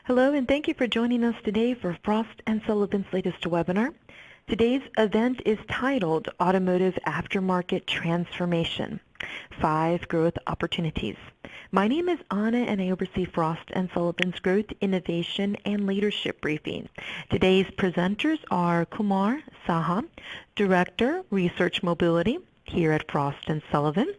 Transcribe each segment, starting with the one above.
Hello, and thank you for joining us today for Frost & Sullivan's latest webinar. Today's event is titled Automotive Aftermarket Transformation, 5 Growth Opportunities. My name is Anna, and I oversee Frost & Sullivan's Growth, Innovation, and Leadership Briefing. Today's presenters are Kumar Saha, Director, Research Mobility here at Frost & Sullivan.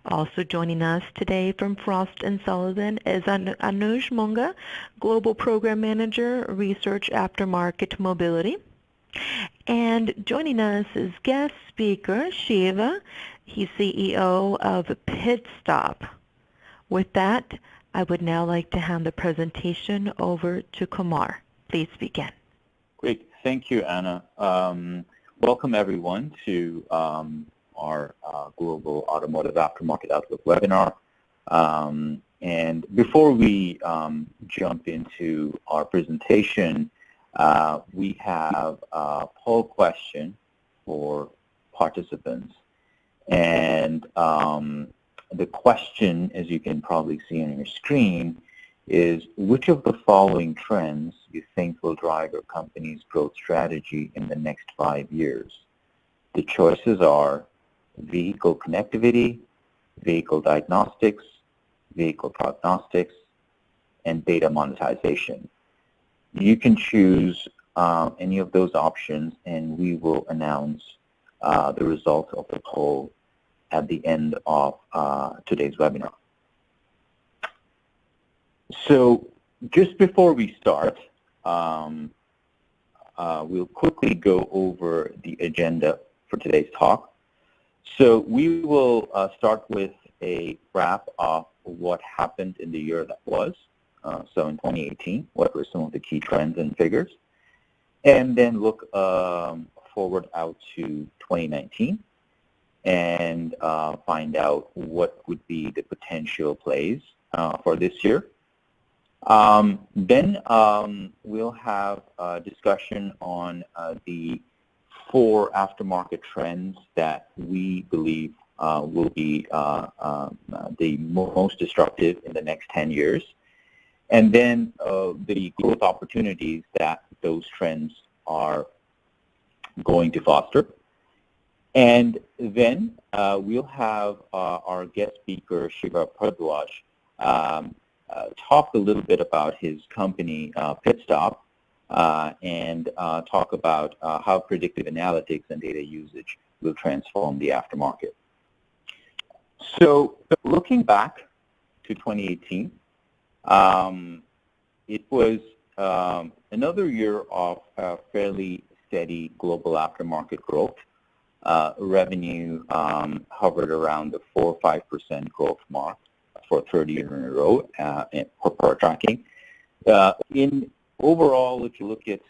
Also joining us today from Frost & Sullivan is Anuj Monga, Global Program Manager, Research Aftermarket Mobility. And joining us is guest speaker Shiva. He's CEO of Pit Stop. With that, I would now like to hand the presentation over to Kumar. Please begin. Great. Thank you, Anna. Welcome, everyone, to our Global Automotive Aftermarket Outlook webinar. And before we jump into our presentation, we have a poll question for participants. And the question, as you can probably see on your screen, is which of the following trends you think will drive your company's growth strategy in the next 5 years? The choices are vehicle connectivity, vehicle diagnostics, vehicle prognostics, and data monetization. You can choose any of those options, and we will announce the results of the poll at the end of today's webinar. So just before we start, we'll quickly go over the agenda for today's talk. So we will start with a wrap of what happened in the year that was. So in 2018, what were some of the key trends and figures? And then look forward out to 2019 and find out what would be the potential plays for this year. Then we'll have a discussion on the 4 aftermarket trends that we believe will be the most disruptive in the next 10 years. And then the growth opportunities that those trends are going to foster. And then we'll have our guest speaker, Shiva Bhardwaj, talk a little bit about his company, Pit Stop, and talk about how predictive analytics and data usage will transform the aftermarket. So looking back to 2018, it was another year of fairly steady global aftermarket growth. Revenue hovered around the 4 or 5% growth mark for 30 years in a row per tracking. In overall, if you look at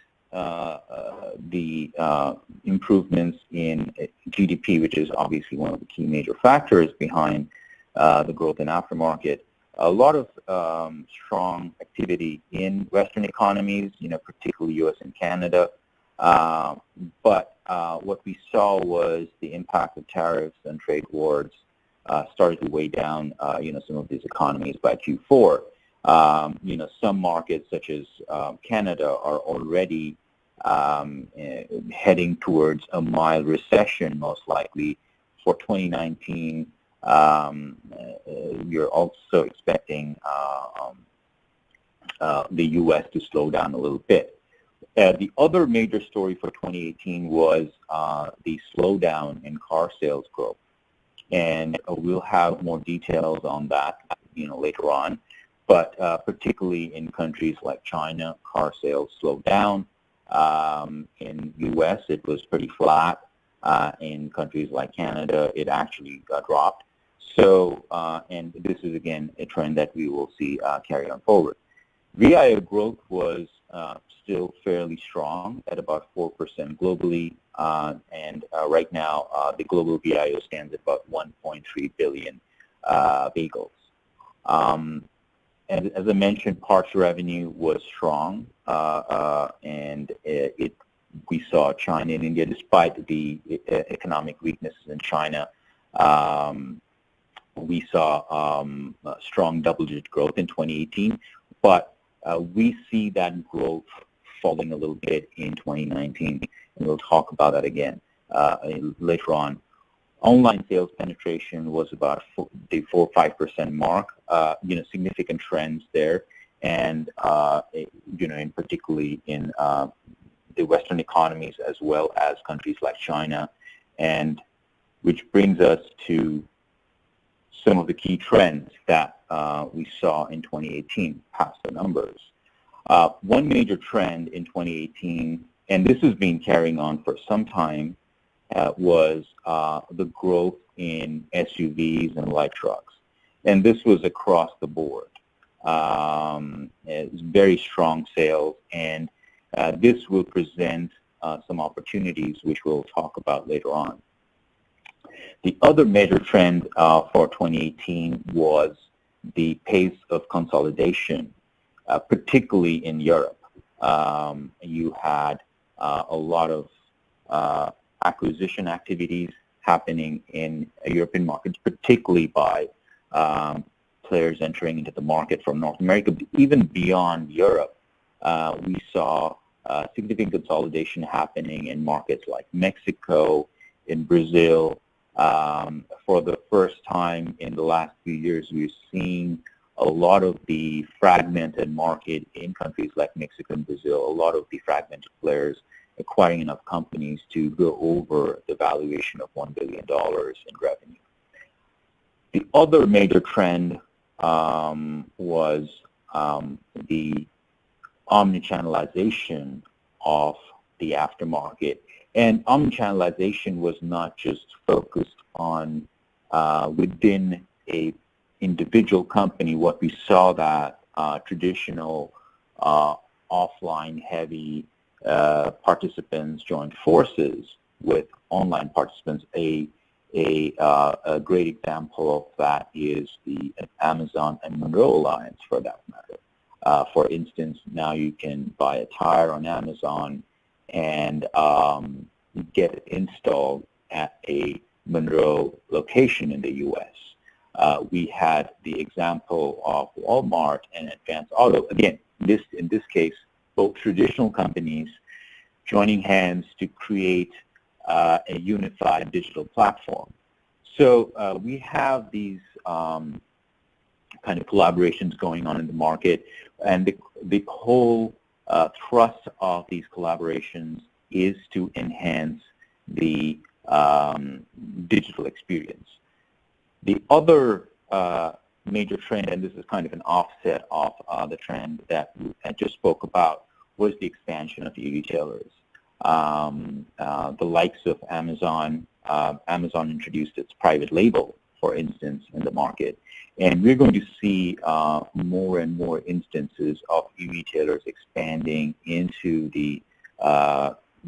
the improvements in GDP, which is obviously one of the key major factors behind the growth in aftermarket, a lot of strong activity in Western economies, particularly U.S. and Canada. But what we saw was the impact of tariffs and trade wars started to weigh down, some of these economies by Q4. Some markets, such as Canada, are already heading towards a mild recession, most likely. For 2019, we're also expecting the U.S. to slow down a little bit. The other major story for 2018 was the slowdown in car sales growth. And we'll have more details on that, later on. But particularly in countries like China, car sales slowed down. In U.S., it was pretty flat. In countries like Canada, it actually dropped. So, and this is, again, a trend that we will see carry on forward. VIO growth was still fairly strong at about 4% globally. And right now, the global VIO stands at about 1.3 billion vehicles. And as I mentioned, parts revenue was strong, and we saw China and India, despite the economic weaknesses in China, we saw strong double-digit growth in 2018. But we see that growth falling a little bit in 2019, and we'll talk about that again later on. Online sales penetration was about the 4 or 5% mark. Significant trends there, and in particularly in the Western economies as well as countries like China, and which brings us to some of the key trends that we saw in 2018, past the numbers. One major trend in 2018, and this has been carrying on for some time, was the growth in SUVs and light trucks. And this was across the board. It was very strong sales, and this will present some opportunities which we'll talk about later on. The other major trend for 2018 was the pace of consolidation, particularly in Europe. You had a lot of acquisition activities happening in European markets, particularly by players entering into the market from North America. But even beyond Europe, we saw significant consolidation happening in markets like Mexico, in Brazil. For the first time in the last few years, we're seeing a lot of the fragmented market in countries like Mexico and Brazil, a lot of the fragmented players acquiring enough companies to go over the valuation of $1 billion in revenue. The other major trend was the omnichannelization of the aftermarket. And omnichannelization was not just focused on within a individual company. What we saw that traditional offline heavy participants joined forces with online participants. A great example of that is the Amazon and Monroe Alliance, for that matter. For instance, now you can buy a tire on Amazon and get it installed at a Monroe location in the U.S. We had the example of Walmart and Advance Auto. Again, in this case, both traditional companies joining hands to create a unified digital platform. So we have these kind of collaborations going on in the market, and the whole thrust of these collaborations is to enhance the digital experience. The other major trend, and this is kind of an offset of the trend that I just spoke about, was the expansion of e-retailers. The likes of Amazon, Amazon introduced its private label, for instance, in the market. And we're going to see more and more instances of e-retailers expanding into the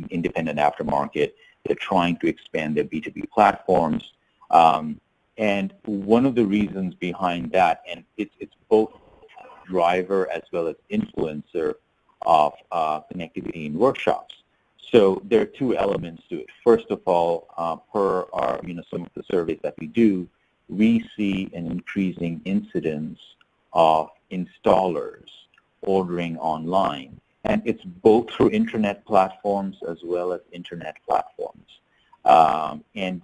independent aftermarket. They're trying to expand their B2B platforms. And one of the reasons behind that, and it's both driver as well as influencer of connectivity in workshops. So there are two elements to it. First of all, per our, some of the surveys that we do, we see an increasing incidence of installers ordering online. And it's both through internet platforms as well as internet platforms. And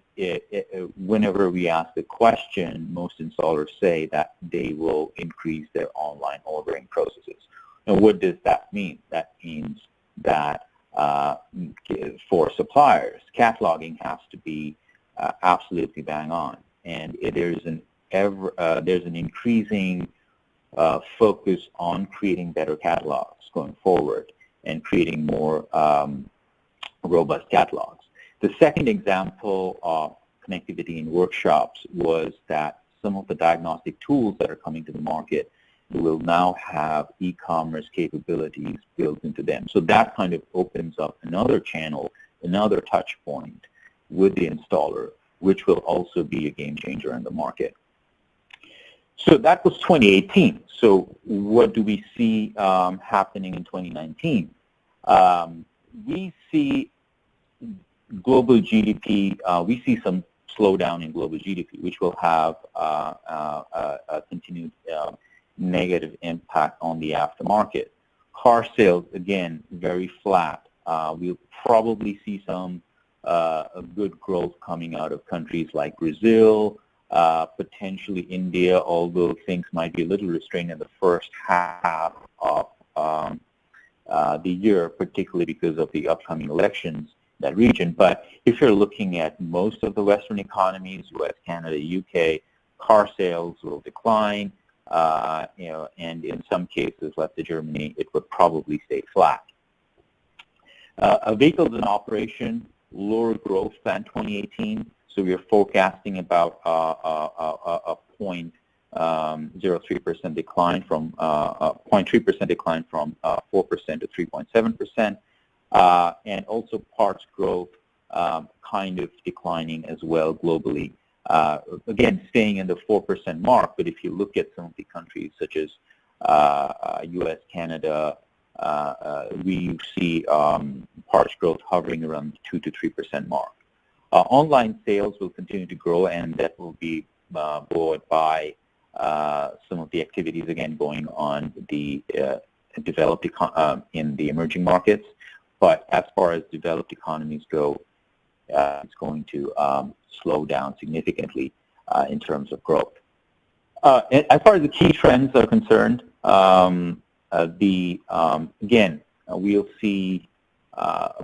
whenever we ask the question, most installers say that they will increase their online ordering processes. Now, what does that mean? That means that for suppliers, cataloging has to be absolutely bang on, and there's an increasing focus on creating better catalogs going forward and creating more robust catalogs. The second example of connectivity in workshops was that some of the diagnostic tools that are coming to the market will now have e-commerce capabilities built into them. So that kind of opens up another channel, another touch point with the installer, which will also be a game changer in the market. So that was 2018. So what do we see happening in 2019? We see global GDP, we see some slowdown in global GDP, which will have a continued negative impact on the aftermarket. Car sales, again, very flat. We'll probably see some a good growth coming out of countries like Brazil, potentially India, although things might be a little restrained in the first half of the year, particularly because of the upcoming elections in that region. But if you're looking at most of the Western economies, U.S., Canada, U.K., car sales will decline, and in some cases, like Germany, it would probably stay flat. Vehicles in operation, lower growth than 2018, so we are forecasting about a 0.03% decline from 0.3% decline from 4% to 3.7%, and also parts growth kind of declining as well globally. Again, staying in the 4% mark, but if you look at some of the countries such as U.S., Canada, we see parts growth hovering around 2 to 3% mark. Online sales will continue to grow, and that will be buoyed by some of the activities again going on the developed in the emerging markets. But as far as developed economies go, it's going to slow down significantly in terms of growth. As far as the key trends are concerned, again, we'll see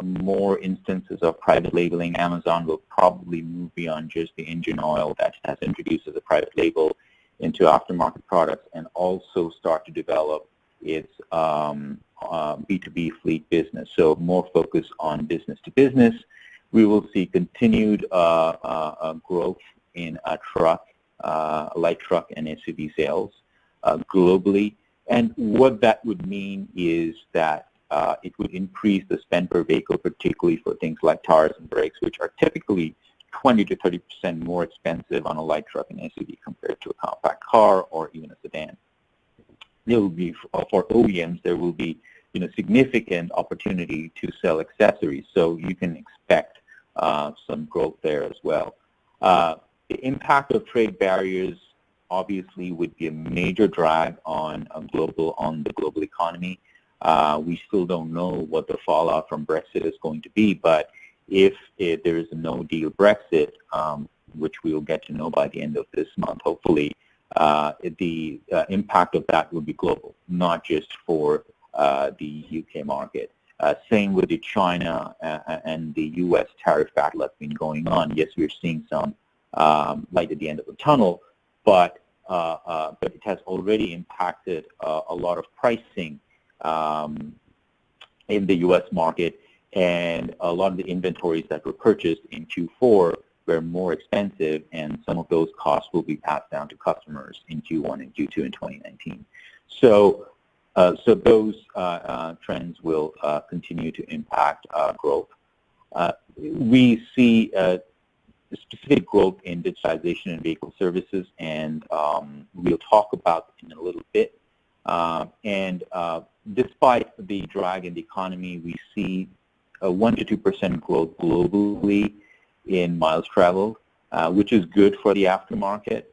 more instances of private labeling. Amazon will probably move beyond just the engine oil that has introduced as a private label into aftermarket products and also start to develop its B2B fleet business. So more focus on business to business. We will see continued growth in light truck and SUV sales globally. And what that would mean is that it would increase the spend per vehicle, particularly for things like tires and brakes, which are typically 20 to 30% more expensive on a light truck and SUV compared to a compact car or even a sedan. There will be, for OEMs, there will be significant opportunity to sell accessories, so you can expect some growth there as well. The impact of trade barriers obviously would be a major drag on the global economy. We still don't know what the fallout from Brexit is going to be, but if there is a no-deal Brexit, which we will get to know by the end of this month, hopefully, the impact of that will be global, not just for the UK market. Same with the China and the US tariff battle that's been going on. Yes, we're seeing some light at the end of the tunnel, but it has already impacted a lot of pricing in the US market, and a lot of the inventories that were purchased in Q4 were more expensive, and some of those costs will be passed down to customers in Q1 and Q2 in 2019. So those trends will continue to impact growth. We see specific growth in digitization and vehicle services, and we'll talk about it in a little bit. Despite the drag in the economy, we see a 1 to 2% growth globally in miles traveled, which is good for the aftermarket.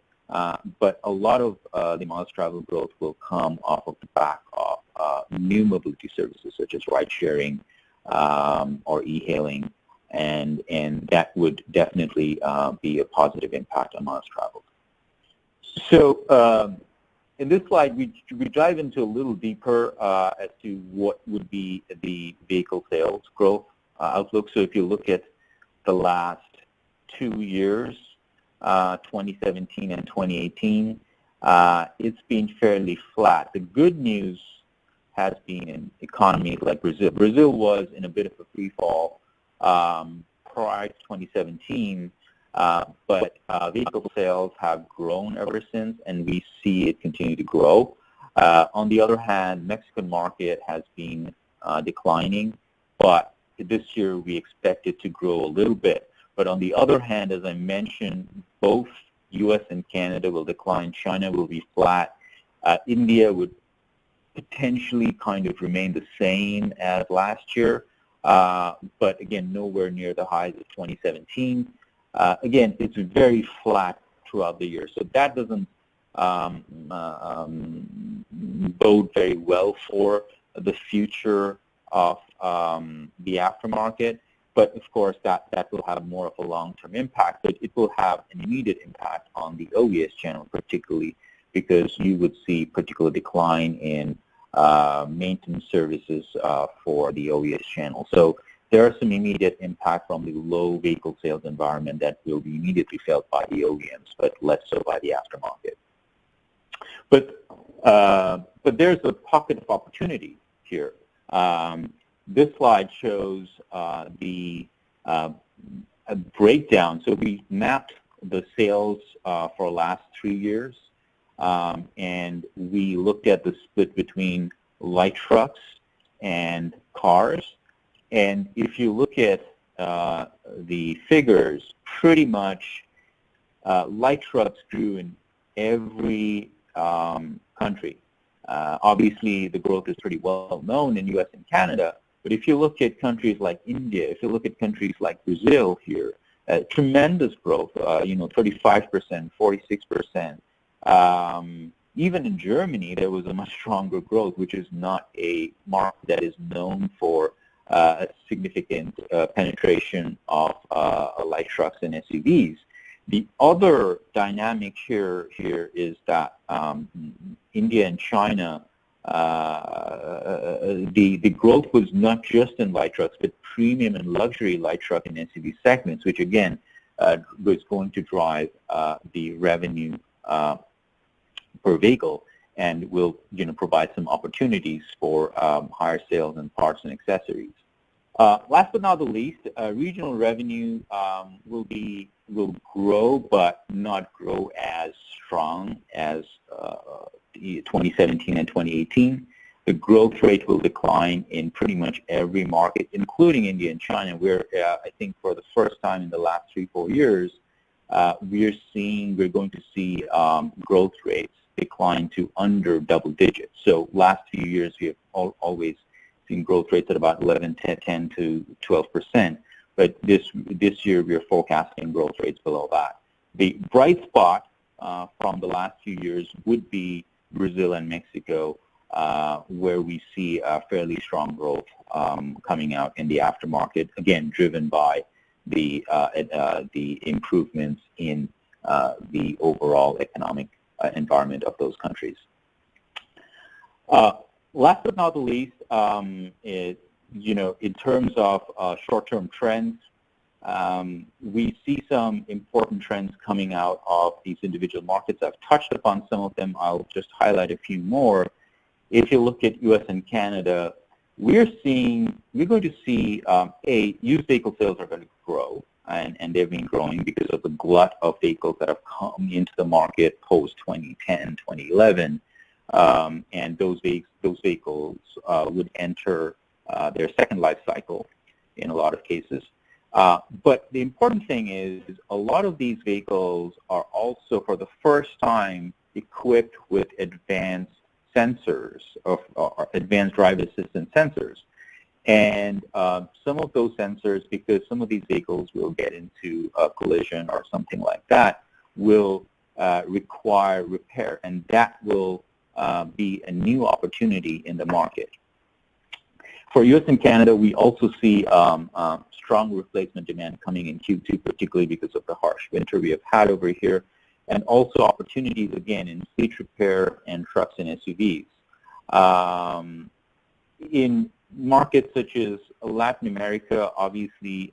But a lot of the miles traveled growth will come off of the back of new mobility services such as ride-sharing or e-hailing, and that would definitely be a positive impact on miles traveled. So in this slide, we dive into a little deeper as to what would be the vehicle sales growth outlook. So if you look at the last 2 years, 2017 and 2018, it's been fairly flat. The good news has been in economies like Brazil. Brazil was in a bit of a free fall prior to 2017, but vehicle sales have grown ever since, and we see it continue to grow. On the other hand, Mexican market has been declining, but this year we expect it to grow a little bit. But on the other hand, as I mentioned, both U.S. and Canada will decline. China will be flat. India would potentially kind of remain the same as last year, but again, nowhere near the highs of 2017. Again, it's very flat throughout the year, so that doesn't bode very well for the future of the aftermarket. But of course, that will have more of a long-term impact, but it will have an immediate impact on the OES channel, particularly because you would see particular decline in maintenance services for the OES channel. So there are some immediate impact from the low vehicle sales environment that will be immediately felt by the OEMs, but less so by the aftermarket. But there's a pocket of opportunity here. This slide shows the breakdown. So we mapped the sales for the last 3 years, and we looked at the split between light trucks and cars. And if you look at the figures, pretty much light trucks grew in every country. Obviously, the growth is pretty well known in U.S. and Canada, but if you look at countries like India, if you look at countries like Brazil here, tremendous growth, 35%, 46%. Even in Germany, there was a much stronger growth, which is not a market that is known for a significant penetration of light trucks and SUVs. The other dynamic here is that India and China, the growth was not just in light trucks, but premium and luxury light truck and SUV segments, which again was going to drive the revenue per vehicle and will provide some opportunities for higher sales and parts and accessories. Last but not the least, regional revenue will grow, but not grow as strong as 2017 and 2018. The growth rate will decline in pretty much every market, including India and China, where I think for the first time in the last 3-4 years, we're going to see growth rates decline to under double digits. So last few years, we have always seen growth rates at about 10 to 12%. But this year, we are forecasting growth rates below that. The bright spot from the last few years would be Brazil and Mexico, where we see a fairly strong growth coming out in the aftermarket, again, driven by the improvements in the overall economic environment of those countries. Last but not the least, in terms of short-term trends, we see some important trends coming out of these individual markets. I've touched upon some of them. I'll just highlight a few more. If you look at U.S. and Canada, we're going to see, used vehicle sales are going to grow, and they've been growing because of the glut of vehicles that have come into the market post-2010, 2011. And those vehicles would enter their second life cycle in a lot of cases. But the important thing is a lot of these vehicles are also for the first time equipped with advanced sensors or advanced driver assistance sensors. And some of those sensors, because some of these vehicles will get into a collision or something like that, will require repair, and that will be a new opportunity in the market. For U.S. and Canada, we also see strong replacement demand coming in Q2, particularly because of the harsh winter we have had over here, and also opportunities, again, in fleet repair and trucks and SUVs. In markets such as Latin America, obviously,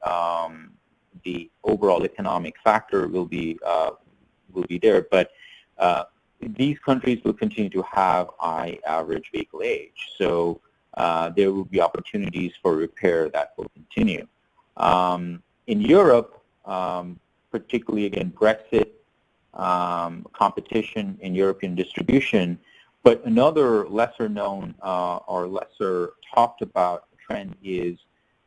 the overall economic factor will be there, but these countries will continue to have high average vehicle age, so there will be opportunities for repair that will continue. In Europe, particularly, again, Brexit, competition in European distribution, but another lesser known or lesser talked about trend is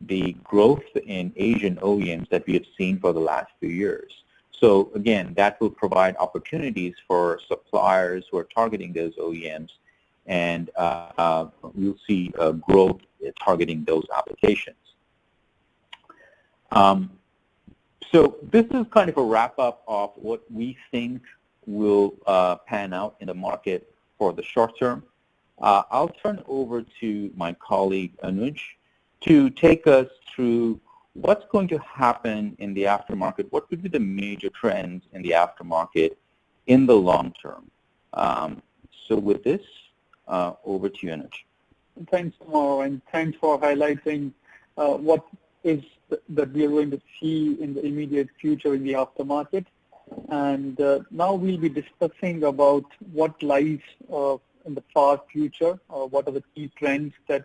the growth in Asian OEMs that we have seen for the last few years. So again, that will provide opportunities for suppliers who are targeting those OEMs, and we'll see growth targeting those applications. So this is kind of a wrap-up of what we think will pan out in the market for the short term. I'll turn over to my colleague Anuj to take us through what's going to happen in the aftermarket, what would be the major trends in the aftermarket in the long term. So with this, over to you, Anuj. Thanks, Mo, and thanks for highlighting what is that we are going to see in the immediate future in the aftermarket. And now we'll be discussing about what lies in the far future, what are the key trends that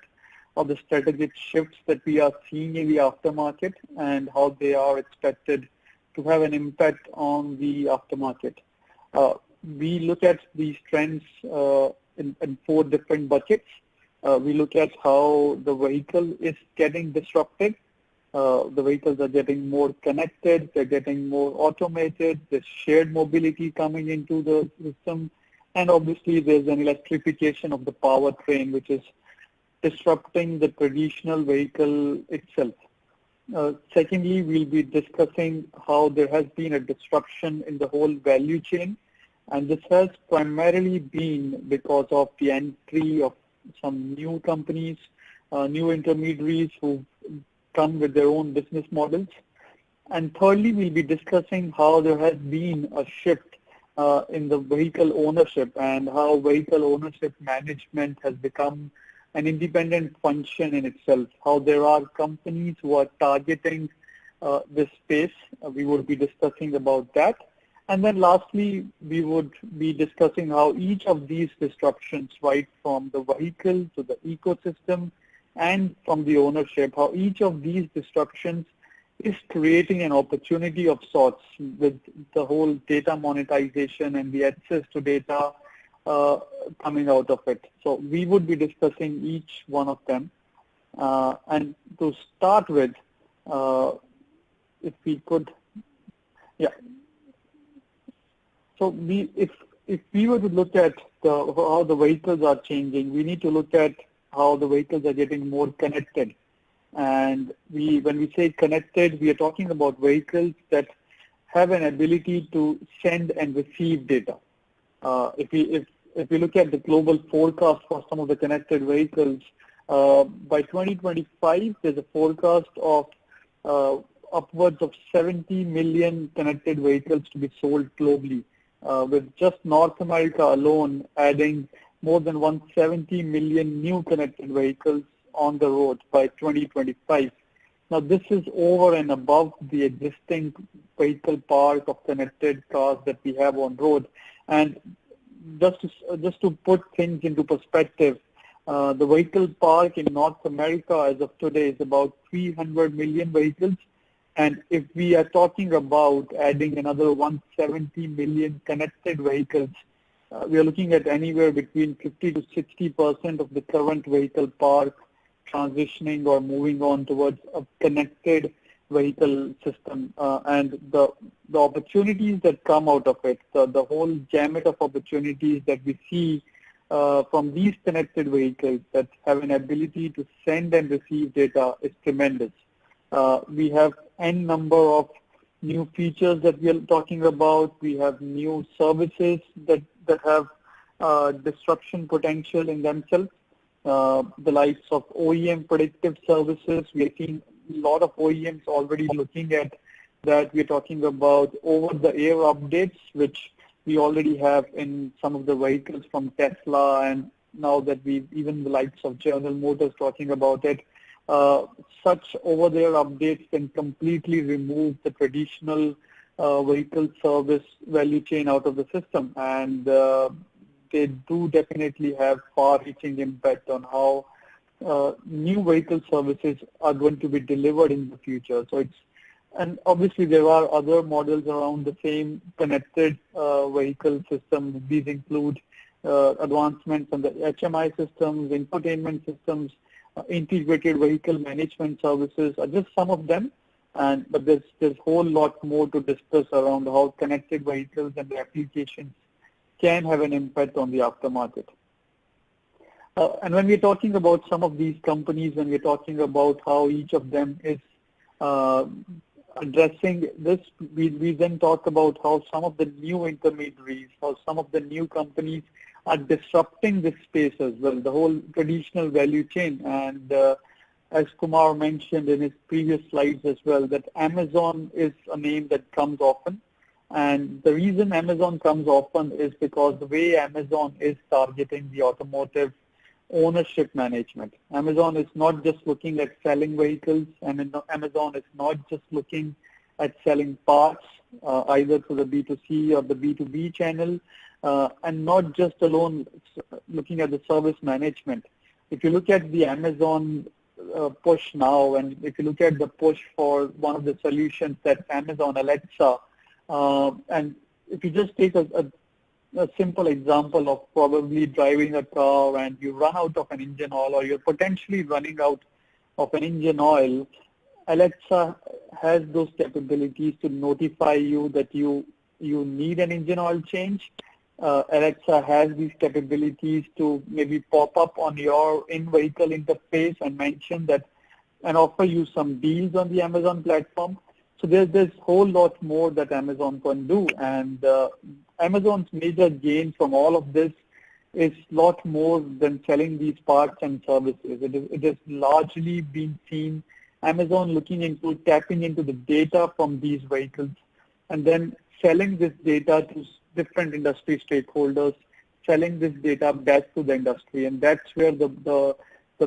or the strategic shifts that we are seeing in the aftermarket and how they are expected to have an impact on the aftermarket. We look at these trends in four different buckets. We look at how the vehicle is getting disrupted. The vehicles are getting more connected, they're getting more automated, there's shared mobility coming into the system, and obviously there's an electrification of the powertrain, which is disrupting the traditional vehicle itself. Secondly, we'll be discussing how there has been a disruption in the whole value chain, and this has primarily been because of the entry of some new companies, new intermediaries who come with their own business models. And thirdly, we'll be discussing how there has been a shift in the vehicle ownership and how vehicle ownership management has become an independent function in itself, how there are companies who are targeting this space. We would be discussing about that. And then lastly, we would be discussing how each of these disruptions, right from the vehicle to the ecosystem and from the ownership, how each of these disruptions is creating an opportunity of sorts with the whole data monetization and the access to data coming out of it. So we would be discussing each one of them. And to start with, if we could, yeah. So if we were to look at how the vehicles are changing, we need to look at how the vehicles are getting more connected. And when we say connected, we are talking about vehicles that have an ability to send and receive data. If we look at the global forecast for some of the connected vehicles, by 2025, there's a forecast of upwards of 70 million connected vehicles to be sold globally, with just North America alone adding more than 170 million new connected vehicles on the road by 2025. Now, this is over and above the existing vehicle park of connected cars that we have on road. And just to put things into perspective, the vehicle park in North America as of today is about 300 million vehicles. And if we are talking about adding another 170 million connected vehicles, we are looking at anywhere between 50 to 60% of the current vehicle park transitioning or moving on towards a connected vehicle system. And the opportunities that come out of it, the whole gamut of opportunities that we see from these connected vehicles that have an ability to send and receive data is tremendous. We have n number of new features that we are talking about. We have new services that have disruption potential in themselves. The likes of OEM predictive services. We are seeing a lot of OEMs already looking at that. We're talking about over-the-air updates, which we already have in some of the vehicles from Tesla, and now that even the likes of General Motors talking about it. Such over-the-air updates can completely remove the traditional vehicle service value chain out of the system, and they do definitely have far-reaching impact on how new vehicle services are going to be delivered in the future. So and obviously there are other models around the same connected vehicle system. These include advancements on the HMI systems, infotainment systems, integrated vehicle management services are just some of them. But there's a whole lot more to discuss around how connected vehicles and the applications can have an impact on the aftermarket. And when we're talking about some of these companies, when we're talking about how each of them is addressing this, we then talk about how some of the new intermediaries, how some of the new companies are disrupting this space as well, the whole traditional value chain. And as Kumar mentioned in his previous slides as well, that Amazon is a name that comes often. And the reason Amazon comes often is because the way Amazon is targeting the automotive ownership management. Amazon is not just looking at selling vehicles, and Amazon is not just looking at selling parts, either through the B2C or the B2B channel, and not just alone looking at the service management. If you look at the Amazon push now, and if you look at the push for one of the solutions that's Amazon Alexa, and if you just take a simple example of probably driving a car and you run out of an engine oil, or you're potentially running out of an engine oil, Alexa has those capabilities to notify you that you need an engine oil change. Alexa has these capabilities to maybe pop up on your in-vehicle interface and mention that and offer you some deals on the Amazon platform. So there's a whole lot more that Amazon can do, and Amazon's major gain from all of this is a lot more than selling these parts and services. It has largely been seen Amazon looking into tapping into the data from these vehicles and then selling this data to different industry stakeholders, selling this data back to the industry, and that's where the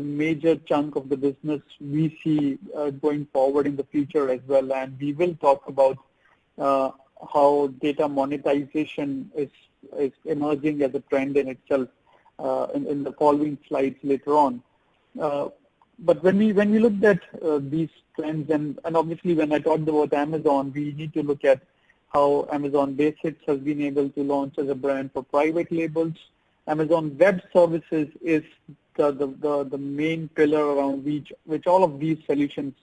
major chunk of the business we see going forward in the future as well. And we will talk about how data monetization is emerging as a trend in itself in the following slides later on. But when we looked at these trends, and obviously when I talked about Amazon, we need to look at how Amazon Basics has been able to launch as a brand for private labels. Amazon Web Services is the main pillar around which all of these solutions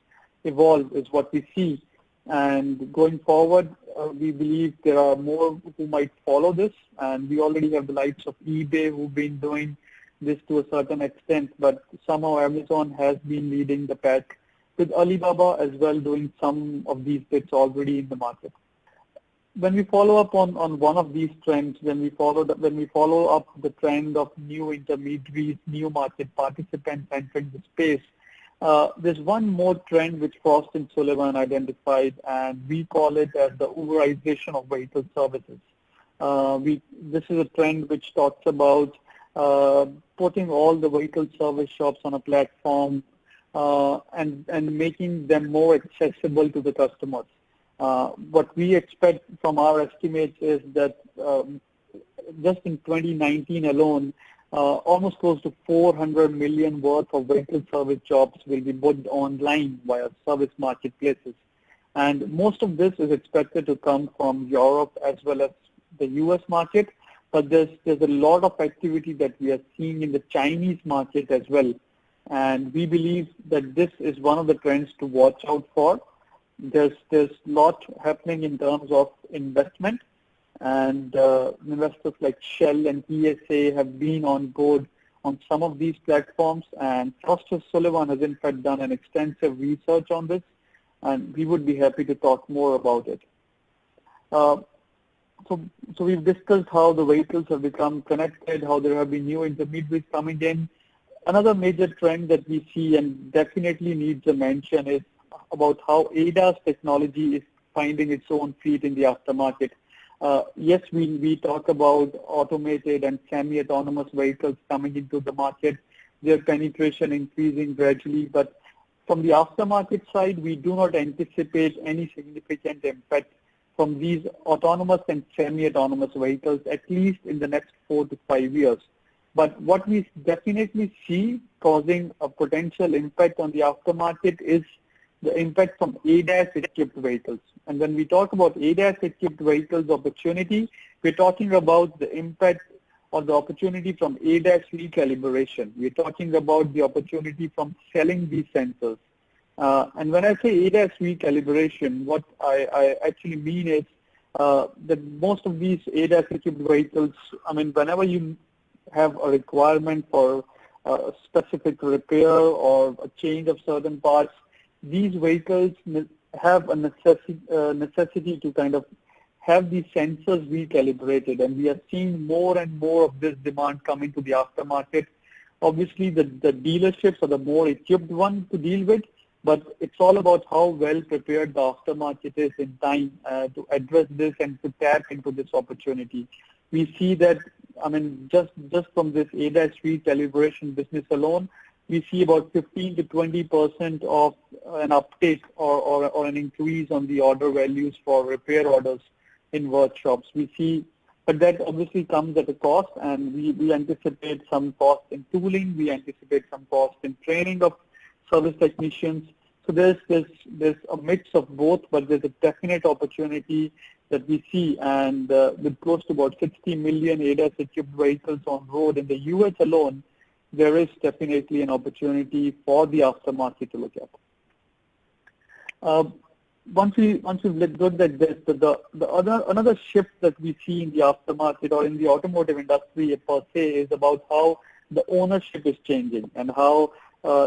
evolve, is what we see. And going forward, we believe there are more who might follow this, and we already have the likes of eBay who've been doing this to a certain extent, but somehow Amazon has been leading the pack, with Alibaba as well doing some of these bits already in the market. When we follow up on one of these trends, when we follow up the trend of new intermediaries, new market participants entering the space, there's one more trend which Frost & Sullivan identified, and we call it as the Uberization of vehicle services. This is a trend which talks about putting all the vehicle service shops on a platform and making them more accessible to the customers. What we expect from our estimates is that just in 2019 alone, almost close to 400 million worth of vehicle service jobs will be booked online via service marketplaces. And most of this is expected to come from Europe as well as the US market, but there's a lot of activity that we are seeing in the Chinese market as well. And we believe that this is one of the trends to watch out for. There's a lot happening in terms of investment, and investors like Shell and PSA have been on board on some of these platforms, and Frost & Sullivan has in fact done an extensive research on this, and we would be happy to talk more about it. So we've discussed how the vehicles have become connected, how there have been new intermediaries coming in. Another major trend that we see and definitely needs a mention is about how ADAS technology is finding its own feet in the aftermarket. Yes, we talk about automated and semi-autonomous vehicles coming into the market, their penetration increasing gradually, but from the aftermarket side, we do not anticipate any significant impact from these autonomous and semi-autonomous vehicles, at least in the next 4 to 5 years. But what we definitely see causing a potential impact on the aftermarket is the impact from ADAS-equipped vehicles. And when we talk about ADAS-equipped vehicles opportunity, we're talking about the impact or the opportunity from ADAS recalibration. We're talking about the opportunity from selling these sensors. And when I say ADAS recalibration, what I actually mean is that most of these ADAS-equipped vehicles, I mean, whenever you have a requirement for a specific repair or a change of certain parts, these vehicles have a necessity to kind of have these sensors recalibrated, and we are seeing more and more of this demand coming to the aftermarket. Obviously, the dealerships are the more equipped one to deal with, but it's all about how well prepared the aftermarket is in time to address this and to tap into this opportunity. We see that, I mean, just from this ADAS recalibration business alone, we see about 15 to 20% of an uptake or an increase on the order values for repair orders in workshops. We see, but that obviously comes at a cost, and we anticipate some cost in tooling, we anticipate some cost in training of service technicians. So there's a mix of both, but there's a definite opportunity that we see, and with close to about 60 million ADAS-equipped vehicles on road in the U.S. alone, there is definitely an opportunity for the aftermarket to look at. Once we've looked at this, another shift that we see in the aftermarket or in the automotive industry per se is about how the ownership is changing and how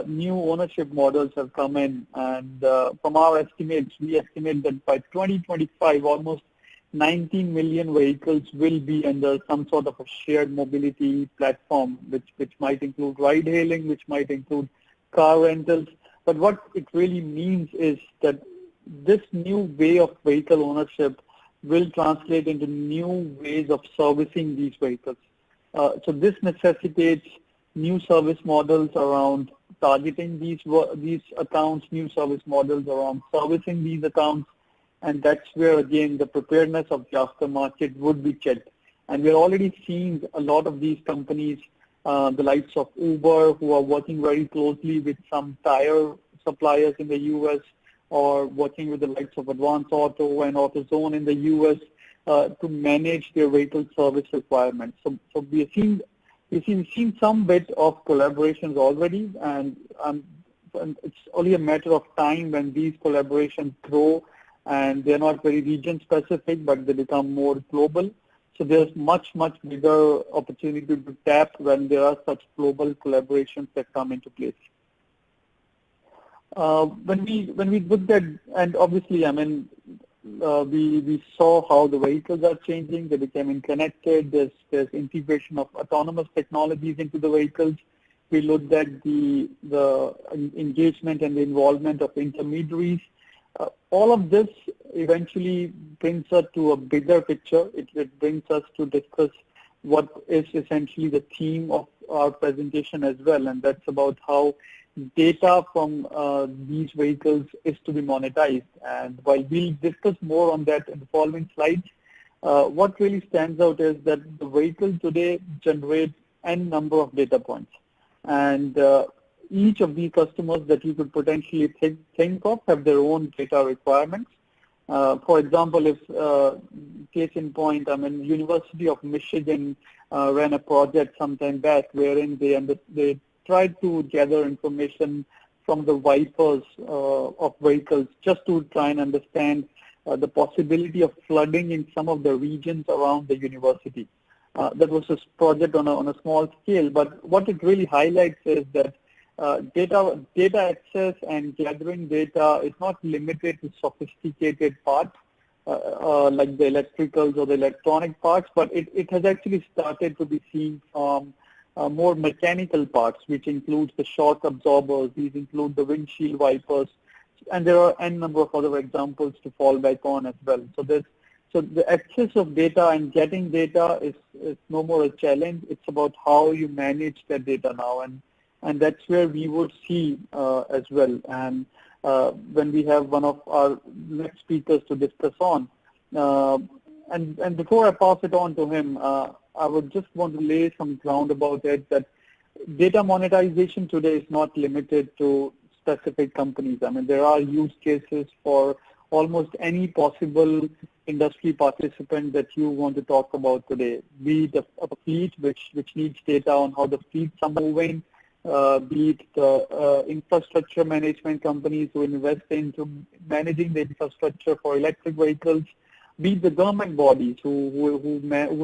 new ownership models have come in. And from our estimates, we estimate that by 2025, almost 19 million vehicles will be under some sort of a shared mobility platform, which might include ride hailing, which might include car rentals. But what it really means is that this new way of vehicle ownership will translate into new ways of servicing these vehicles. So this necessitates new service models around targeting these accounts, new service models around servicing these accounts, and that's where, again, the preparedness of the aftermarket would be checked. And we're already seeing a lot of these companies, the likes of Uber, who are working very closely with some tire suppliers in the U.S., or working with the likes of Advance Auto and AutoZone in the U.S. To manage their vehicle service requirements. So we've seen some bit of collaborations already, and it's only a matter of time when these collaborations grow, and they're not very region specific, but they become more global. So there's much bigger opportunity to tap when there are such global collaborations that come into place. When we looked at, and obviously, I mean, we saw how the vehicles are changing. They became connected. There's integration of autonomous technologies into the vehicles. We looked at the engagement and the involvement of intermediaries. All of this eventually brings us to a bigger picture. It brings us to discuss what is essentially the theme of our presentation as well, and that's about how data from these vehicles is to be monetized. And while we'll discuss more on that in the following slides, what really stands out is that the vehicle today generates n number of data points. And each of these customers that you could potentially think of have their own data requirements. For example, if case in point, I mean, University of Michigan ran a project sometime back wherein they tried to gather information from the wipers of vehicles just to try and understand the possibility of flooding in some of the regions around the university. That was a project on a small scale, but what it really highlights is that data access and gathering data is not limited to sophisticated parts like the electricals or the electronic parts, but it has actually started to be seen from more mechanical parts, which includes the shock absorbers. These include the windshield wipers, and there are n number of other examples to fall back on as well. So the access of data and getting data is no more a challenge. It's about how you manage that data now, and that's where we would see as well. And when we have one of our next speakers to discuss on, and before I pass it on to him, I would just want to lay some ground about it, that data monetization today is not limited to specific companies. I mean, there are use cases for almost any possible industry participant that you want to talk about today. Be it a fleet which needs data on how the fleets are moving, be it the infrastructure management companies who invest into managing the infrastructure for electric vehicles, be it the government bodies who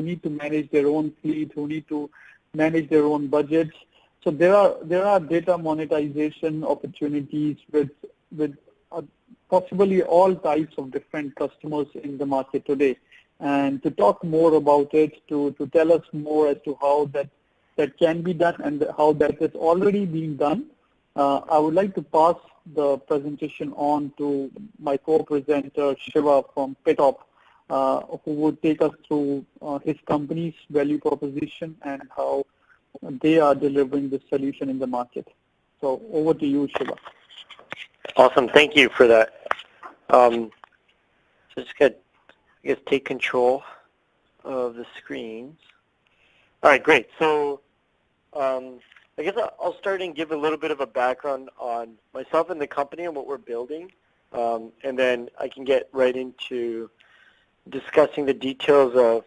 need to manage their own fleet, who need to manage their own budgets. So there are data monetization opportunities with possibly all types of different customers in the market today. And to talk more about it, to tell us more as to how that can be done and how that is already being done, I would like to pass the presentation on to my co-presenter, Shiva from Petop, who would take us through his company's value proposition and how they are delivering this solution in the market. So over to you, Shiva. Awesome. Thank you for that. So just got, I guess, take control of the screens. All right, great. So I guess I'll start and give a little bit of a background on myself and the company and what we're building, and then I can get right into discussing the details of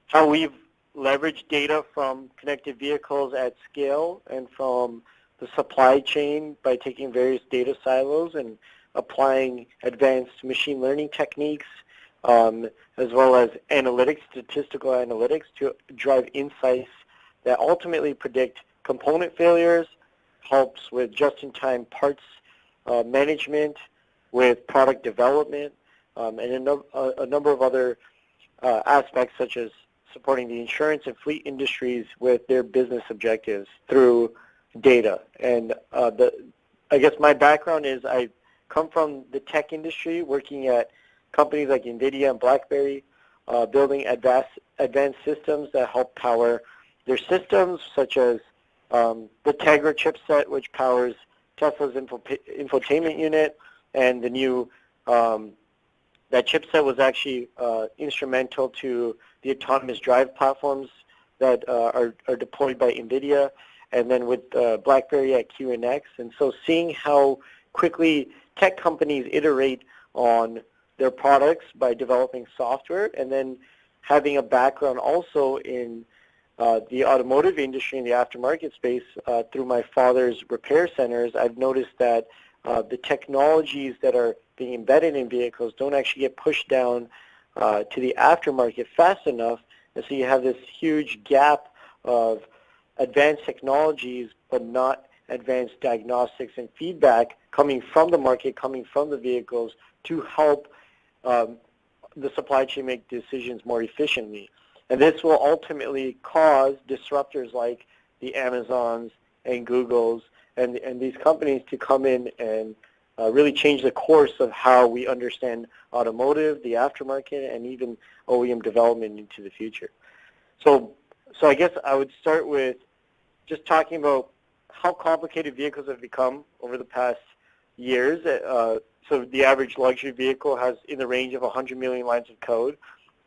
how we've leveraged data from connected vehicles at scale and from the supply chain by taking various data silos and applying advanced machine learning techniques, as well as analytics, statistical analytics, to drive insights that ultimately predict component failures, helps with just-in-time parts management, with product development, and a number of other aspects, such as supporting the insurance and fleet industries with their business objectives through data. And I guess my background is I come from the tech industry, working at companies like NVIDIA and BlackBerry, building advanced systems that help power their systems, such as the Tegra chipset, which powers Tesla's infotainment unit, and the new, that chipset was actually instrumental to the autonomous drive platforms that are deployed by NVIDIA, and then with BlackBerry at QNX. And so seeing how quickly tech companies iterate on their products by developing software, and then having a background also in the automotive industry in the aftermarket space through my father's repair centers, I've noticed that the technologies that are being embedded in vehicles don't actually get pushed down to the aftermarket fast enough, and so you have this huge gap of advanced technologies but not advanced diagnostics and feedback coming from the market, coming from the vehicles, to help the supply chain make decisions more efficiently. And this will ultimately cause disruptors like the Amazons and Googles and these companies to come in and really change the course of how we understand automotive, the aftermarket, and even OEM development into the future. So I guess I would start with just talking about how complicated vehicles have become over the past years. So the average luxury vehicle has in the range of 100 million lines of code,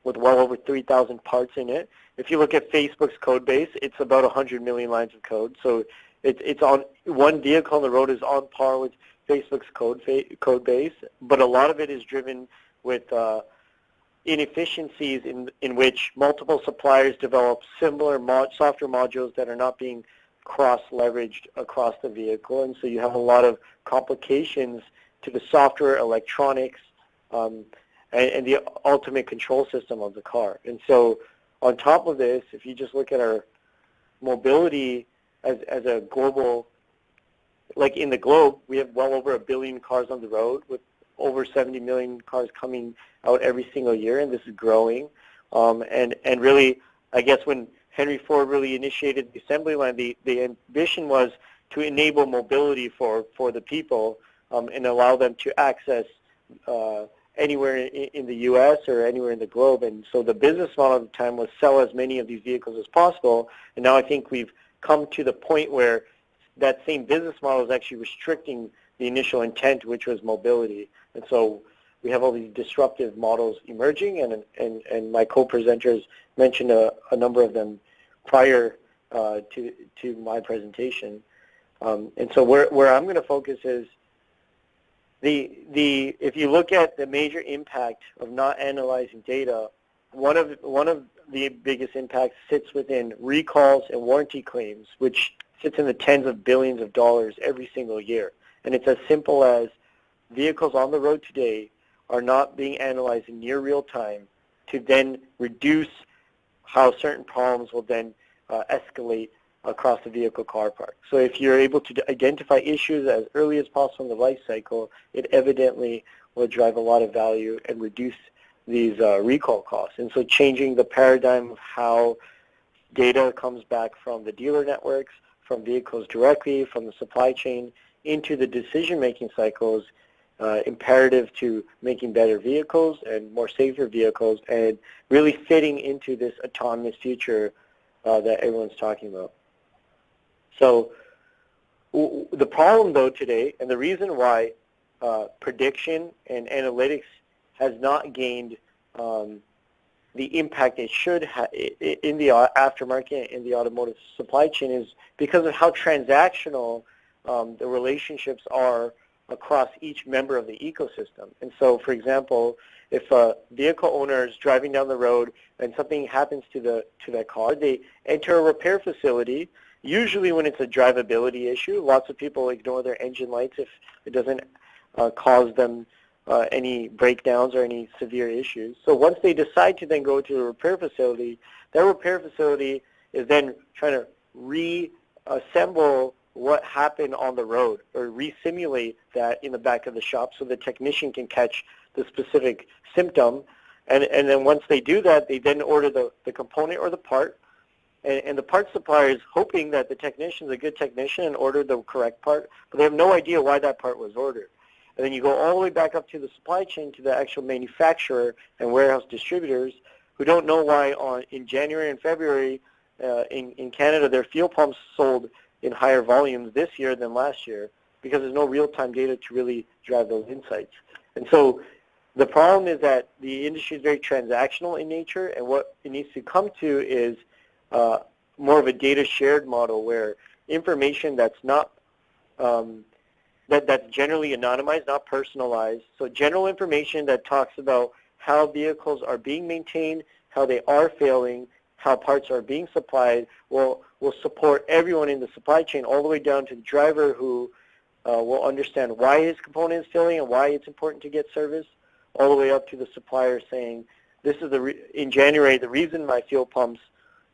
with well over 3,000 parts in it. If you look at Facebook's code base, it's about 100 million lines of code. So it's on one vehicle on the road is on par with Facebook's code base, but a lot of it is driven with inefficiencies in which multiple suppliers develop similar software modules that are not being cross-leveraged across the vehicle, and so you have a lot of complications to the software, electronics, and the ultimate control system of the car. And so on top of this, if you just look at our mobility as a global, like in the globe, we have well over 1 billion cars on the road, with over 70 million cars coming out every single year, and this is growing. And really, I guess when Henry Ford really initiated the assembly line, the ambition was to enable mobility for the people and allow them to access anywhere in the U.S. or anywhere in the globe. And so the business model at the time was sell as many of these vehicles as possible. And now I think we've come to the point where that same business model is actually restricting the initial intent, which was mobility. And so we have all these disruptive models emerging, and my co-presenters mentioned a number of them prior to my presentation. And so where I'm going to focus is if you look at the major impact of not analyzing data, one of the biggest impacts sits within recalls and warranty claims, which sits in the tens of billions of dollars every single year. And it's as simple as vehicles on the road today are not being analyzed in near real time to then reduce how certain problems will then escalate across the vehicle car park. So if you're able to identify issues as early as possible in the life cycle, it evidently will drive a lot of value and reduce these recall costs. And so changing the paradigm of how data comes back from the dealer networks, from vehicles directly, from the supply chain, into the decision-making cycles, imperative to making better vehicles and more safer vehicles, and really fitting into this autonomous future that everyone's talking about. So the problem, though, today, and the reason why prediction and analytics has not gained the impact it should have in the aftermarket, in the automotive supply chain, is because of how transactional the relationships are across each member of the ecosystem. And so, for example, if a vehicle owner is driving down the road and something happens to that car, they enter a repair facility. Usually when it's a drivability issue, lots of people ignore their engine lights if it doesn't cause them any breakdowns or any severe issues. So once they decide to then go to a repair facility, that repair facility is then trying to reassemble what happened on the road, or re-simulate that in the back of the shop so the technician can catch the specific symptom. And then once they do that, they then order the component or the part. And the part supplier is hoping that the technician is a good technician and ordered the correct part, but they have no idea why that part was ordered. And then you go all the way back up to the supply chain, to the actual manufacturer and warehouse distributors, who don't know why in January and February in Canada their fuel pumps sold in higher volumes this year than last year, because there's no real-time data to really drive those insights. And so the problem is that the industry is very transactional in nature, and what it needs to come to is more of a data shared model, where information that's not that's generally anonymized, not personalized. So general information that talks about how vehicles are being maintained, how they are failing, how parts are being supplied, will support everyone in the supply chain, all the way down to the driver, who will understand why his component is failing and why it's important to get service, all the way up to the supplier saying, this is in January, the reason my fuel pumps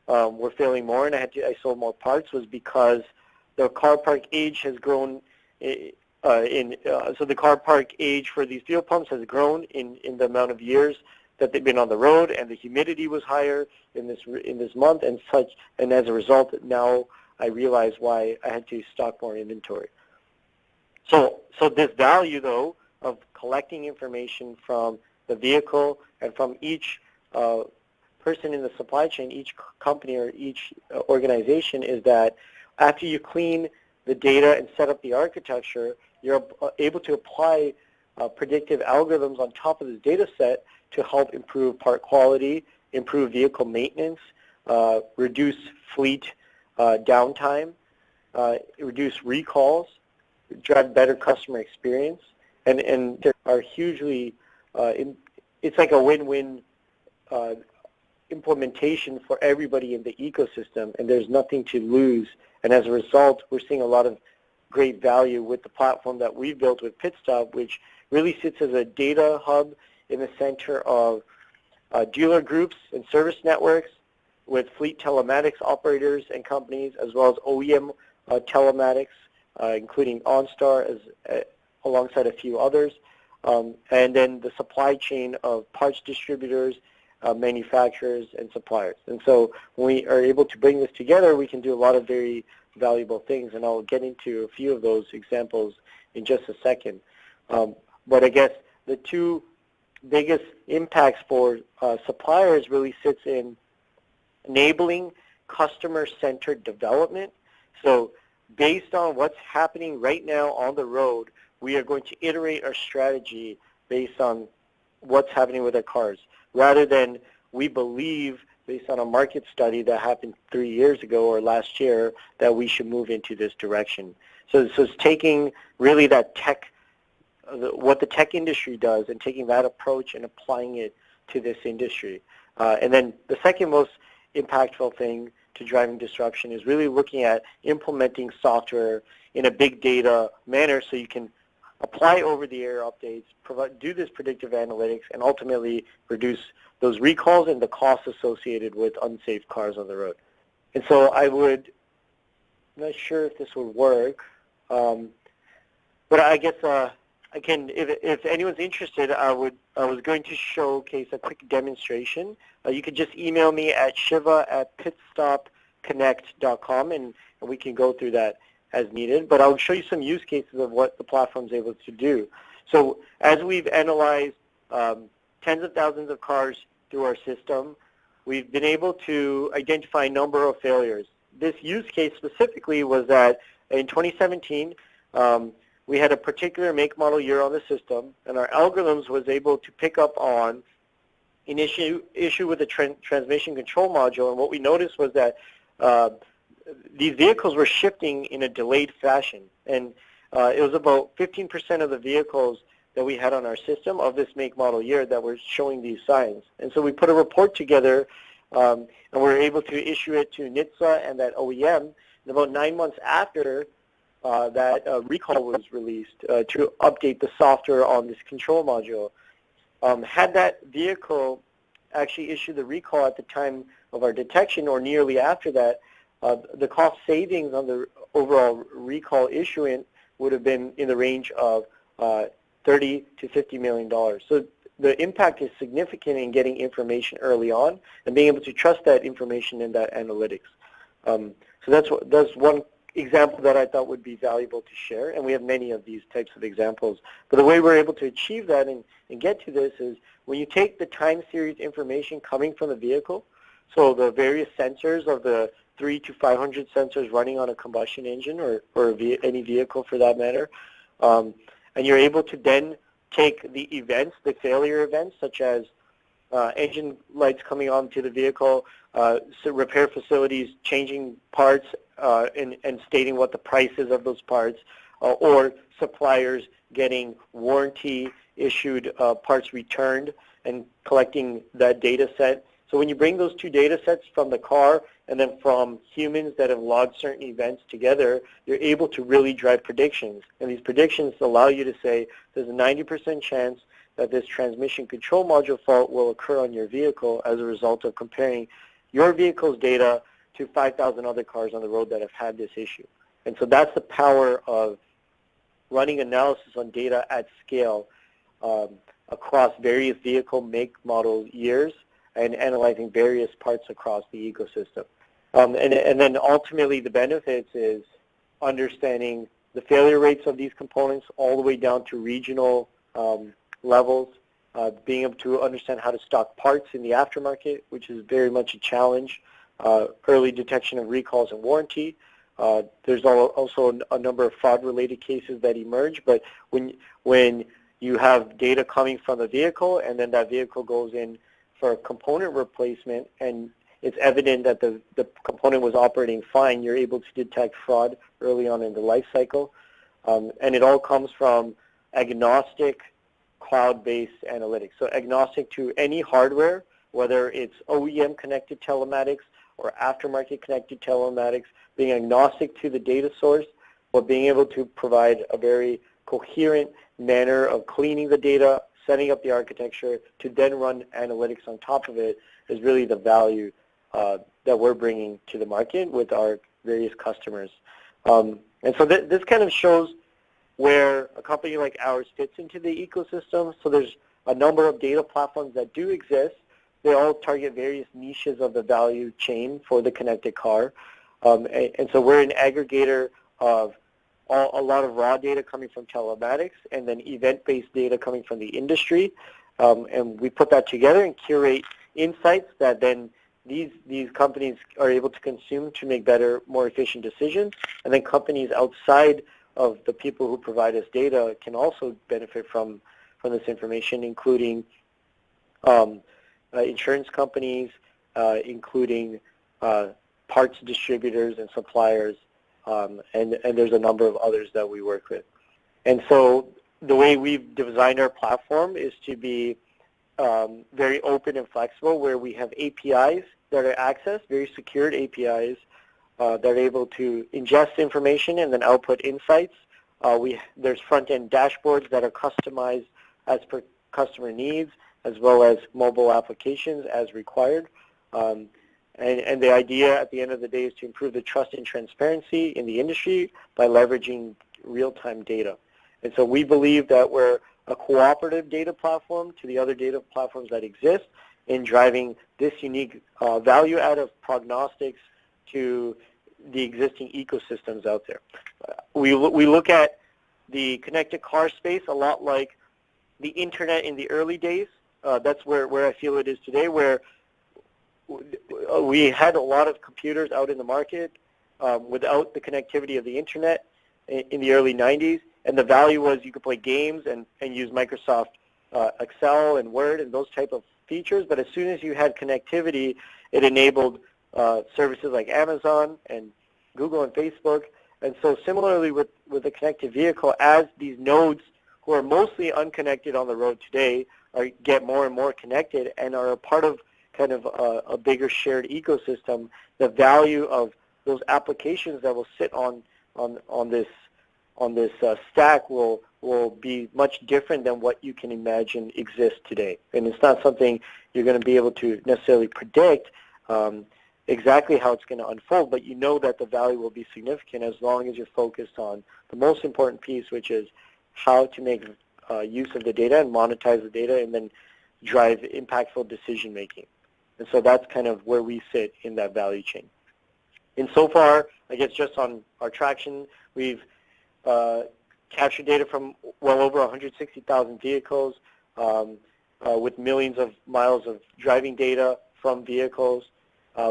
were failing more and I sold more parts was because the car park age has grown. So the car park age for these fuel pumps has grown in the amount of years that they've been on the road, and the humidity was higher in this month and such. And as a result, now I realize why I had to stock more inventory. So this value, though, of collecting information from the vehicle and from each person in the supply chain, each company or each organization, is that after you clean the data and set up the architecture, you're able to apply predictive algorithms on top of this data set to help improve part quality, improve vehicle maintenance, reduce fleet downtime, reduce recalls, drive better customer experience, and are hugely, it's like a win-win implementation for everybody in the ecosystem, and there's nothing to lose. And as a result, we're seeing a lot of great value with the platform that we've built with Pitstop, which really sits as a data hub in the center of dealer groups and service networks, with fleet telematics operators and companies, as well as OEM telematics, including OnStar alongside a few others, and then the supply chain of parts distributors, manufacturers, and suppliers. And so when we are able to bring this together, we can do a lot of very valuable things, and I'll get into a few of those examples in just a second. But I guess the two biggest impacts for suppliers really sits in enabling customer-centered development. So based on what's happening right now on the road, we are going to iterate our strategy based on what's happening with our cars, rather than we believe, based on a market study that happened 3 years ago or last year, that we should move into this direction. So it's taking really that tech, what the tech industry does, and taking that approach and applying it to this industry. And then the second most impactful thing to driving disruption is really looking at implementing software in a big data manner, so you can apply over-the-air updates, do this predictive analytics, and ultimately reduce those recalls and the costs associated with unsafe cars on the road. And so I'm not sure if this would work, but I guess I can, if anyone's interested, I was going to showcase a quick demonstration. You could just email me at shiva@pitstopconnect.com, and we can go through that as needed. But I'll show you some use cases of what the platform's able to do. So as we've analyzed tens of thousands of cars through our system, we've been able to identify a number of failures. This use case specifically was that in 2017, we had a particular make, model, year on the system, and our algorithms was able to pick up on an issue with the transmission control module. And what we noticed was that these vehicles were shifting in a delayed fashion. And it was about 15% of the vehicles that we had on our system of this make, model, year that were showing these signs. And so we put a report together, and we were able to issue it to NHTSA and that OEM. And about 9 months after that recall was released to update the software on this control module. Had that vehicle actually issued the recall at the time of our detection or nearly after that, the cost savings on the overall recall issuance would have been in the range of $30 to $50 million. So the impact is significant in getting information early on and being able to trust that information in that analytics. So that's one example that I thought would be valuable to share, and we have many of these types of examples. But the way we're able to achieve that and get to this is when you take the time series information coming from the vehicle, so the various sensors of the 300 to 500 sensors running on a combustion engine or any vehicle for that matter, and you're able to then take the events, the failure events, such as engine lights coming onto the vehicle, so repair facilities changing parts and stating what the price is of those parts, or suppliers getting warranty issued parts returned and collecting that data set. So when you bring those two data sets from the car and then from humans that have logged certain events together, you're able to really drive predictions. And these predictions allow you to say there's a 90% chance that this transmission control module fault will occur on your vehicle as a result of comparing your vehicle's data to 5,000 other cars on the road that have had this issue. And so that's the power of running analysis on data at scale across various vehicle make, model, years, and analyzing various parts across the ecosystem. And then ultimately the benefits is understanding the failure rates of these components all the way down to regional levels, being able to understand how to stock parts in the aftermarket, which is very much a challenge, early detection of recalls and warranty. There's also a number of fraud-related cases that emerge, but when you have data coming from the vehicle and then that vehicle goes in for a component replacement and it's evident that the component was operating fine, you're able to detect fraud early on in the life cycle. And it all comes from agnostic cloud-based analytics. So agnostic to any hardware, whether it's OEM connected telematics or aftermarket connected telematics, being agnostic to the data source, but being able to provide a very coherent manner of cleaning the data, setting up the architecture to then run analytics on top of it is really the value that we're bringing to the market with our various customers. And so this kind of shows where a company like ours fits into the ecosystem. So there's a number of data platforms that do exist. They all target various niches of the value chain for the connected car. And so we're an aggregator of a lot of raw data coming from telematics and then event-based data coming from the industry. And we put that together and curate insights that then these companies are able to consume to make better, more efficient decisions. And then companies outside of the people who provide us data can also benefit from this information, including insurance companies, including parts distributors and suppliers, and there's a number of others that we work with. And so the way we've designed our platform is to be very open and flexible, where we have APIs that are accessed, very secured APIs that are able to ingest information and then output insights. There's front-end dashboards that are customized as per customer needs, as well as mobile applications as required. And the idea at the end of the day is to improve the trust and transparency in the industry by leveraging real-time data. And so we believe that we're a cooperative data platform to the other data platforms that exist in driving this unique value out of prognostics to the existing ecosystems out there. We look at the connected car space a lot like the internet in the early days. That's where I feel it is today, where we had a lot of computers out in the market without the connectivity of the internet in the early 90s, and the value was you could play games and use Microsoft Excel and Word and those type of features, but as soon as you had connectivity, it enabled services like Amazon and Google and Facebook. And so similarly with the connected vehicle, as these nodes who are mostly unconnected on the road today get more and more connected and are a part of kind of a bigger shared ecosystem, the value of those applications that will sit on this stack will be much different than what you can imagine exists today. And it's not something you're going to be able to necessarily predict exactly how it's going to unfold, but you know that the value will be significant as long as you're focused on the most important piece, which is how to make use of the data and monetize the data and then drive impactful decision making. And so that's kind of where we sit in that value chain. And so far, I guess just on our traction, we've captured data from well over 160,000 vehicles with millions of miles of driving data from vehicles.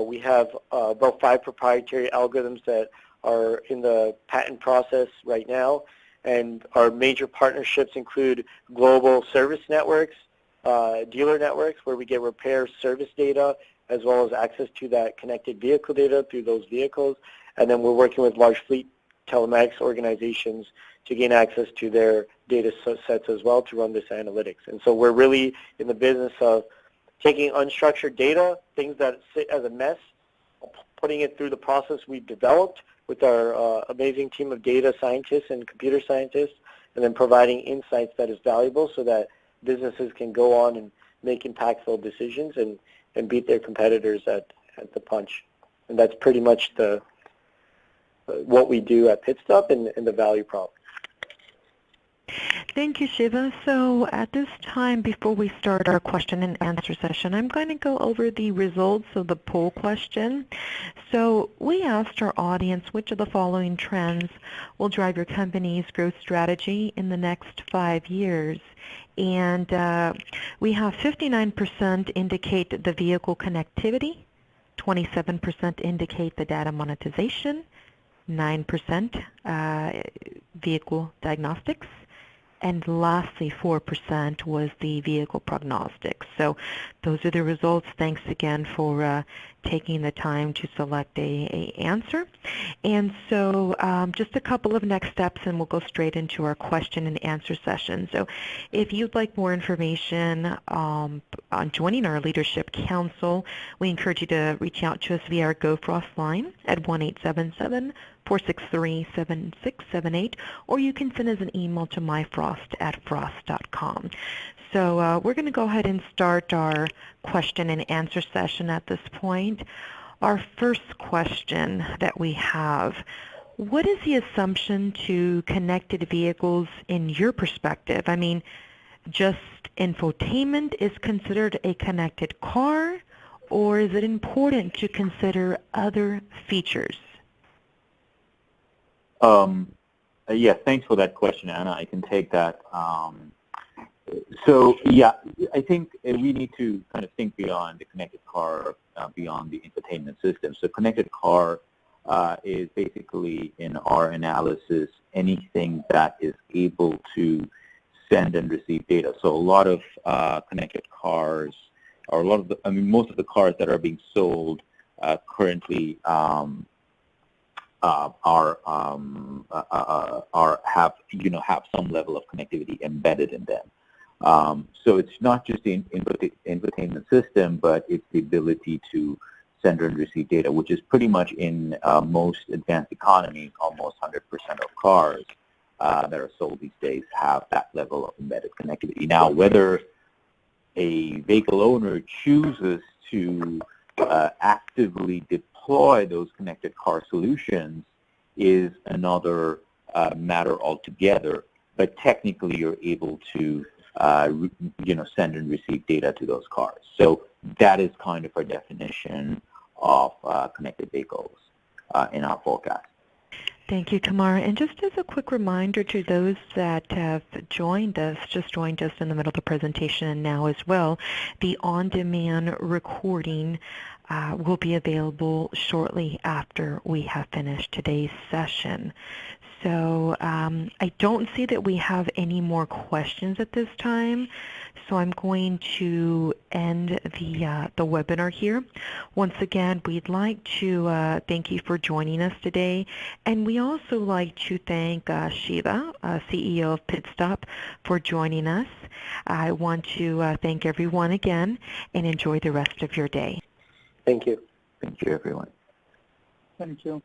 We have about 5 proprietary algorithms that are in the patent process right now. And our major partnerships include global service networks, dealer networks, where we get repair service data, as well as access to that connected vehicle data through those vehicles. And then we're working with large fleet telematics organizations to gain access to their data sets as well to run this analytics. And so we're really in the business of taking unstructured data, things that sit as a mess, putting it through the process we've developed with our amazing team of data scientists and computer scientists, and then providing insights that is valuable so that businesses can go on and make impactful decisions and beat their competitors at the punch. And that's pretty much what we do at Pitstop and the value prop. Thank you, Shiva. So at this time, before we start our question and answer session, I'm going to go over the results of the poll question. So we asked our audience which of the following trends will drive your company's growth strategy in the next 5 years. And we have 59% indicate the vehicle connectivity, 27% indicate the data monetization, 9% vehicle diagnostics, and lastly 4% was the vehicle prognostics. So those are the results. Thanks again for taking the time to select a answer. And so just a couple of next steps and we'll go straight into our question and answer session. So if you'd like more information on joining our Leadership Council, we encourage you to reach out to us via our GoFrost line at 1-877-463-7678, or you can send us an email to myfrost@frost.com. So we're going to go ahead and start our question and answer session at this point. Our first question that we have, what is the assumption to connected vehicles in your perspective? I mean, just infotainment is considered a connected car, or is it important to consider other features? Yeah, thanks for that question, Anna. I can take that. So, yeah, I think we need to kind of think beyond the connected car, beyond the infotainment system. So connected car is basically, in our analysis, anything that is able to send and receive data. So a lot of connected cars, or most of the cars that are being sold currently have some level of connectivity embedded in them. So it's not just the infotainment system, but it's the ability to send and receive data, which is pretty much in most advanced economies, almost 100% of cars that are sold these days have that level of embedded connectivity. Now, whether a vehicle owner chooses to actively deploy those connected car solutions is another matter altogether. but technically you're able to send and receive data to those cars. So that is kind of our definition of connected vehicles in our forecast. Thank you, Kumar. And just as a quick reminder to those that have joined us in the middle of the presentation and now as well, the on-demand recording will be available shortly after we have finished today's session. So I don't see that we have any more questions at this time, so I'm going to end the webinar here. Once again, we'd like to thank you for joining us today, and we also like to thank Shiva, CEO of Pitstop, for joining us. I want to thank everyone again, and enjoy the rest of your day. Thank you. Thank you, everyone. Thank you.